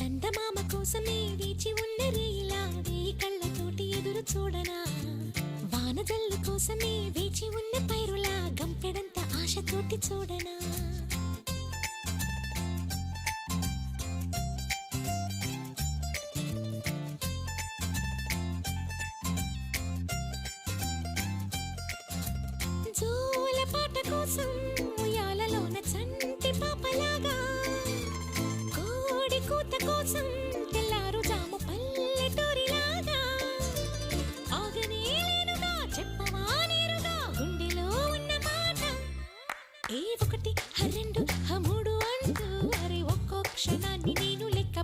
చందమామ కోసమే వేచి ఉన్న రేయిలా వేయి కళ్ళతోటి ఎదురు చూడనా, వానజల్లు కోసమే వేచి ఉన్న పైరులా గంపెడంత ఆశతోటి చూడనా. జోల పాట కోసం ఉయ్యాలలోన చంటి పాపలాగా, కోడి కూత కోసం తెల్లారు జాము పల్లెటూరిలాగా, ఆగనే లేనుగా చెప్పవా నేరుగా గుండెలో ఉన్న మాట. ఏ ఒకటి రెండు మూడు అంటూ అరే ఒక్కో క్షణాన్ని నేను లెక్క